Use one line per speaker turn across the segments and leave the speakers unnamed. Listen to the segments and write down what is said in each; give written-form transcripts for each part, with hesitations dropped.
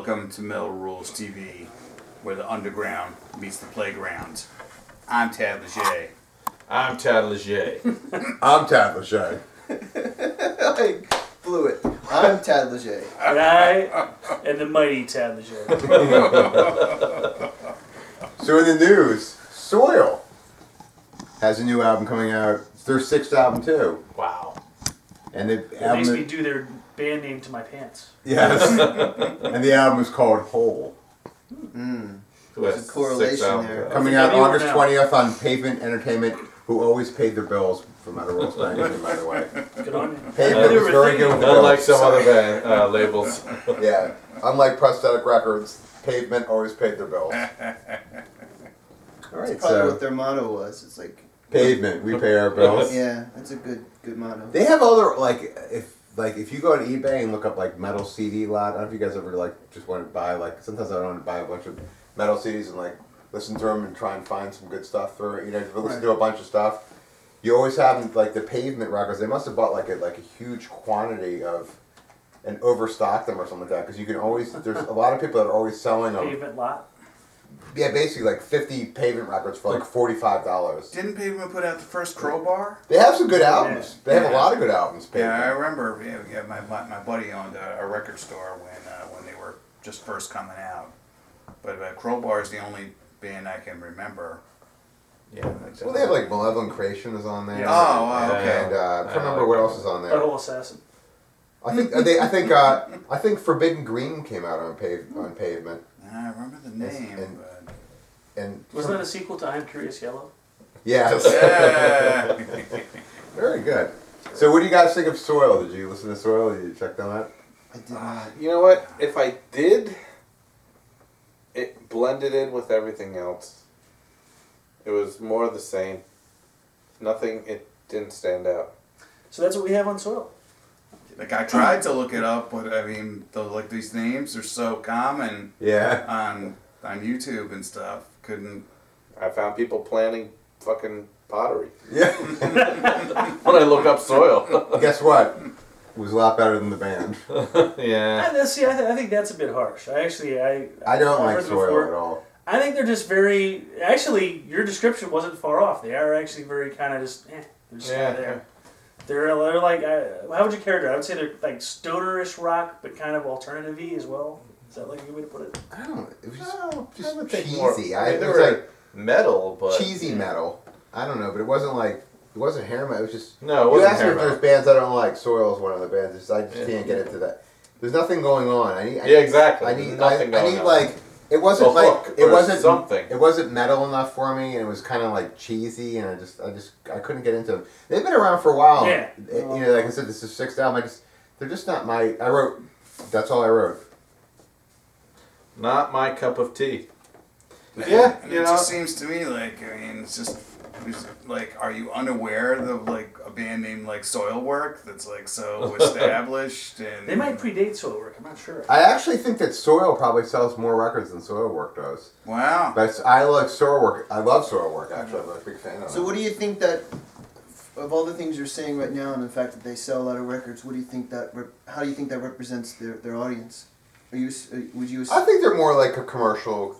Welcome to Metal Rules TV, where the underground meets the playground. I'm Tad Leger.
I'm Tad Leger.
I'm Tad Leger.
I blew it. I'm Tad Leger.
And I am the mighty Tad Leger.
So in the news, Soil has a new album coming out. It's their 6th album too.
Wow.
And the
It
album
makes me do their band name to my pants.
Yes. And the album is called Whole.
There's a correlation there.
Coming out August 20th on Pavement Entertainment, who always paid their bills for Metal Rules by anything, by the way.
Good on you.
Pavement was very good with the
Unlike
bills.
some other band labels.
Yeah. Unlike Prosthetic Records, Pavement always paid their bills. All right,
That's probably
so
what their motto was. It's like,
Pavement, we pay our bills.
yeah, that's a good motto.
They have other if you go on eBay and look up like metal CD lot. I don't know if you guys ever just want to buy sometimes I want to buy a bunch of metal CDs and listen to them and try and find some good stuff for listen to a bunch of stuff. You always have the Pavement records. They must have bought like a huge quantity of and overstocked them or something like that because you can always there's a lot of people that are always selling them.
Pavement lot.
Yeah, basically 50 Pavement records for $45.
Didn't Pavement put out the first Crowbar?
They have some good albums.
Yeah.
They have a lot of good albums. Pavement.
Yeah, I remember. Yeah, my buddy owned a record store when they were just first coming out. But Crowbar is the only band I can remember.
Yeah.
Well, they have Malevolent Creation is on there.
Yeah. Oh, wow, okay.
And I can't remember what else is on there.
Butthole Assassin.
I think Forbidden Green came out on Pavement.
I remember the name.
And
Wasn't that a sequel to I'm Curious Yellow?
yes.
Yeah.
Very good. So, what do you guys think of Soil? Did you listen to Soil? Did you check them out?
I did not.
You know what? If I did, it blended in with everything else. It was more of the same. Nothing, it didn't stand out.
So that's what we have on Soil.
I tried to look it up, but I mean, these names are so common.
Yeah.
On YouTube and stuff. Couldn't.
I found people planting fucking pottery.
Yeah.
When I look up Soil.
Guess what? It was a lot better than the band.
Yeah.
I think that's a bit harsh. I
don't like
heard
Soil
before.
at all.
I think they're just very. Actually, your description wasn't far off. They are actually very kind of just. They're just kind of there. They're like. How would you characterize? I would say they're like stonerish rock, but kind of alternative-y as well. Is that like a good way to put it?
I don't. It was
I would
just
think more-
cheesy.
I mean,
It
they
was
were metal, but
cheesy metal. I don't know, but it wasn't hair metal. It was just.
No, it
You
wasn't
asked me
hair
if
metal.
there's bands I don't like. Soil is one of the bands. I just can't get into that. There's nothing going on.
Yeah, exactly.
I
There's
need
nothing going on.
it wasn't
A hook
it
or
wasn't
something.
It wasn't metal enough for me, and it was kind of cheesy, and I couldn't get into them. They've been around for a while.
Yeah.
Like I said, this is 6th album. They're just not my. I wrote. That's all I wrote.
Not my cup of tea.
Yeah, it just seems to me it's just are you unaware of a band named Soilwork that's so established and
They might predate Soilwork. I'm not sure.
I actually think that Soil probably sells more records than Soilwork does.
Wow.
But I like Soilwork. I love Soilwork. Actually, I'm a big fan of it.
So what do you think that, of all the things you're saying right now and the fact that they sell a lot of records, what do you think how do you think that represents their audience? Would you?
I think they're more like a commercial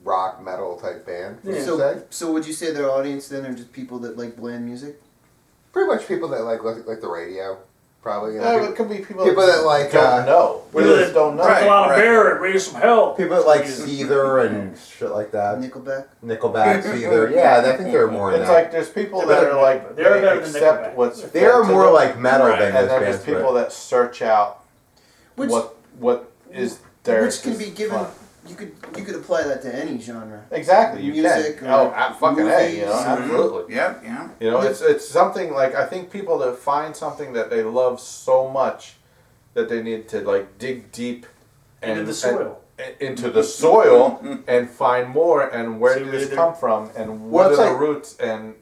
rock metal type band. Would you say?
So would you say their audience then are just people that like bland music?
Pretty much people that like the radio, probably.
It could be people
that
don't know.
People that
don't know.
drink a lot of beer and raise some hell.
People that like Seether and shit like that.
Nickelback,
Seether. Yeah, I think they're more.
It's like there's people that are
they're
they
better than
accept
Nickelback.
what's.
They're
fed to
more
them,
like metal than
and
those
then
bands.
there's people that search out
which
what is there.
which can be given.
Fun.
You could apply that to any genre.
Exactly, you
Music
can.
or
Fucking A,
movies.
absolutely.
Yep, yeah.
It's something I think people that find something that they love so much that they need to dig deep
Into the soil.
into the soil and find more and where
See
did
what
this
they
come from and
Well,
what
it's
are the
like-
roots and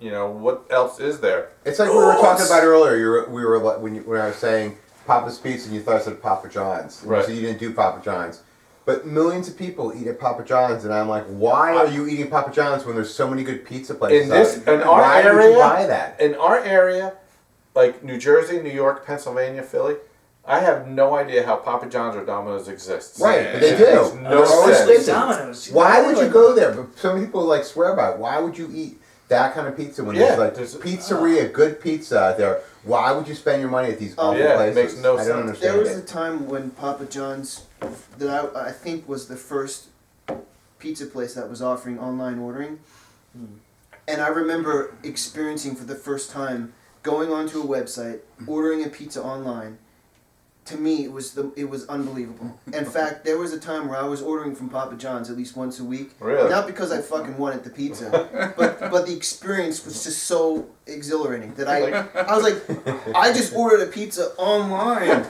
what else is there.
It's like we were talking about earlier. We were when I was saying Papa's Pizza, and you thought I said Papa John's. And
Right.
You said you didn't do Papa John's. But millions of people eat at Papa John's, and I'm like, why are you eating Papa John's when there's so many good pizza places?
In our
why
area,
would you buy that?
In our area, like New Jersey, New York, Pennsylvania, Philly, I have no idea how Papa John's or Domino's exists.
Right, but they
Yeah.
do.
Makes no
They're always
sense.
busy.
Domino's.
Why would you go there? But some people like swear by it. Why would you eat that kind of pizza when
Yeah,
there's pizzeria, good pizza out there? Why would you spend your money at these awful
Yeah, it
places?
makes no
I don't
sense.
understand
There was
it.
a time when Papa John's, that I think was the first pizza place that was offering online ordering. And I remember experiencing for the first time going onto a website, ordering a pizza online. To me, it was unbelievable. In fact, there was a time where I was ordering from Papa John's at least once a week.
Really?
Not because I fucking wanted the pizza, but the experience was just so exhilarating that I was like, I just ordered a pizza online.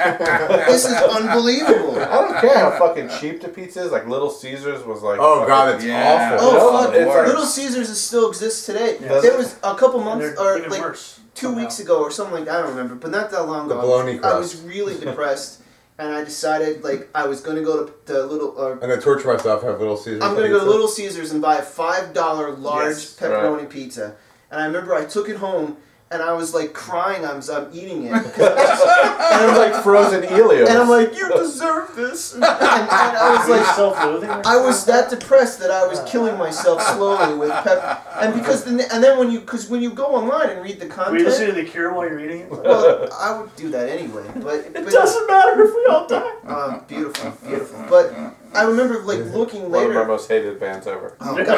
This is unbelievable.
I don't care how fucking cheap the pizza is. Like Little Caesars was like.
Oh god,
fucking-
it's
Yeah.
awful.
Oh
No,
fuck!
it's like-
Little Caesars still exists today.
Yeah.
There was a couple
And
months,
they're
or
even
like
worse.
2
somehow.
weeks ago, or something like that. I don't remember, but not that long
The
ago.
bologna
I
crust.
was really depressed, and I decided like I was gonna go to Little.
I'm gonna torture myself. Have Little Caesars.
I'm gonna go to
pizza.
Little Caesars and buy a $5 large
Yes.
pepperoni pizza. And I remember I took it home and I was like crying. I'm eating it.
And it was like frozen Elio.
And I'm like, you deserve this. And I was
Were you
like,
self-loathing? or
I was
something?
that depressed that I was killing myself slowly with pepper. And because then when you go online and read the
Were you listening
content,
to The Cure while you're eating it?
well, I would do that anyway. But
It doesn't matter if we all die.
beautiful, beautiful. But I remember like looking
One of my
later.
most hated bands ever.
Oh god,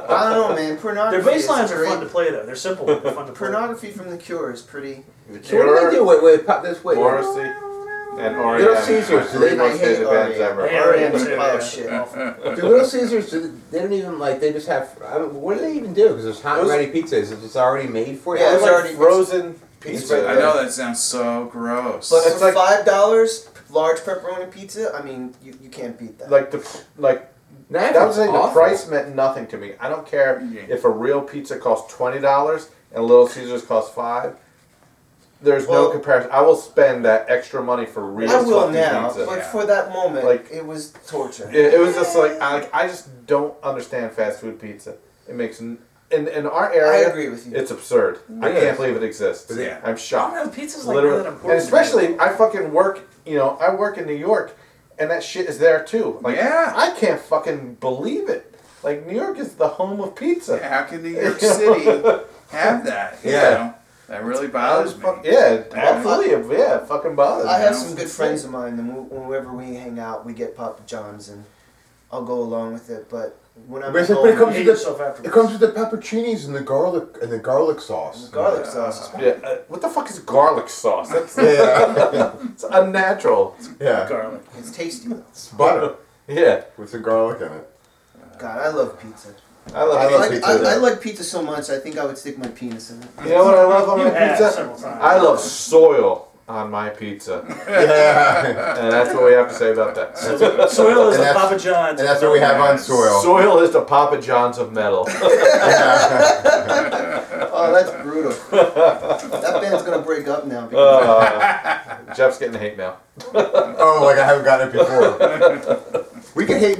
I don't know, man. Pornography.
Their bass lines
is
are
great.
fun to play though. They're simple. But they're fun to play.
Pornography from The Cure is pretty.
The
So what do they do? Wait, pop this. Wait.
Morrissey, and
Little
R.E.M.
Caesars,
Three
they-
most
I hate
hated bands
R.E.M.
ever.
Hey,
R.E.M.'s
yeah,
a pile of
yeah,
shit.
awful.
Do Little Caesars? They don't even like. They just have. I mean, what do they even do? Because there's hot and
Those-
ready pizza. Is it just already made for you?
Yeah,
It's
it's
like
already-
frozen
it's
pizza.
I know that sounds so gross.
But
But
it's
for
like-
$5, large pepperoni pizza. I mean, you can't beat that.
Like
That
that was like the
awful.
price meant nothing to me. I don't care
Yeah.
if a real pizza costs $20 and Little Caesars costs $5. There's no
Well-
comparison. I will spend that extra money for real
I will
fucking
now,
pizza.
but
Yeah.
for that moment,
Like-
it was torture.
It was just like I just don't understand fast food pizza. It makes in our
I
area.
agree with you.
It's absurd. I
It
can't
is.
believe it exists.
Yeah.
I'm
I
shocked.
don't know. Pizza's like
Literally,
not that
and
important.
especially I fucking work. You know, I work in New York, and that shit is there too. Like,
Yeah.
I can't fucking believe it. Like, New York is the home of pizza.
How can New York City have that? You
Yeah.
know? That really bothers me.
Yeah, absolutely. Yeah, it fucking bothers
I
me.
have some good friends of mine, and whenever we hang out, we get Papa John's, and I'll go along with it. But when I'm
But
at
it
home,
comes
You hate
with
yourself
the,
afterwards.
it comes with the pepperoncinis and the garlic sauce.
garlic sauce is
Yeah, what the fuck is garlic sauce? That's
Yeah,
it's unnatural.
yeah.
Garlic.
it's tasty though.
It's butter
Yeah,
with some garlic in it.
God, I love pizza.
I love
I
pizza.
love pizza.
I like pizza so much. I think I would stick my penis in it.
You know what I love on
You
my
have
pizza?
several times.
I love soil on my pizza,
Yeah,
and that's what we have to say about that.
Soil is
And
the
that's-
Papa John's.
and that's what we have on soil.
Soil is the Papa John's of metal.
Oh, that's brutal. That band's gonna break up now. Because
Jeff's getting hate mail.
Oh, like I haven't gotten it before. We can hate mail